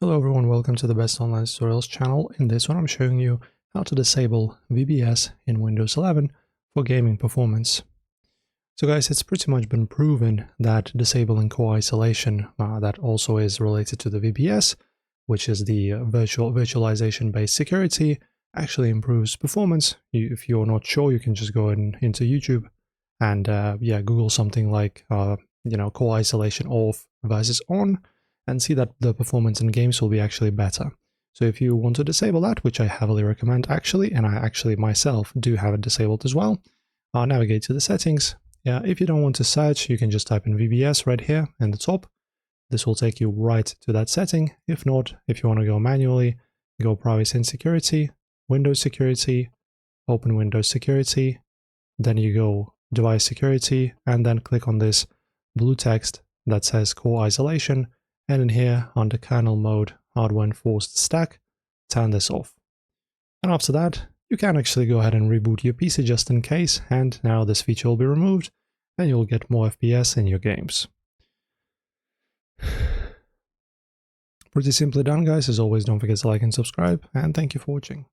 Hello everyone, welcome to the Best Online Tutorials channel. In this one I'm showing you how to disable VBS in Windows 11 for gaming performance. So guys, it's pretty much been proven that disabling core isolation, that also is related to the VBS, which is the virtualization based security, actually improves performance. If you're not sure, you can just go into YouTube and Google something like core isolation off versus on, and see that the performance in games will be actually better. So if you want to disable that, which I heavily recommend actually, and I actually myself do have it disabled as well, navigate to the settings. If you don't want to search, you can just type in VBS right here in the top. This will take you right to that setting. If not, if you want to go manually, go Privacy and Security, Windows Security, open Windows Security, then you go Device Security, and then click on this blue text that says Core Isolation, and in here, under kernel mode, hardware enforced stack, turn this off. And after that, you can actually go ahead and reboot your PC just in case, and now this feature will be removed, and you'll get more FPS in your games. Pretty simply done, guys. As always, don't forget to like and subscribe, and thank you for watching.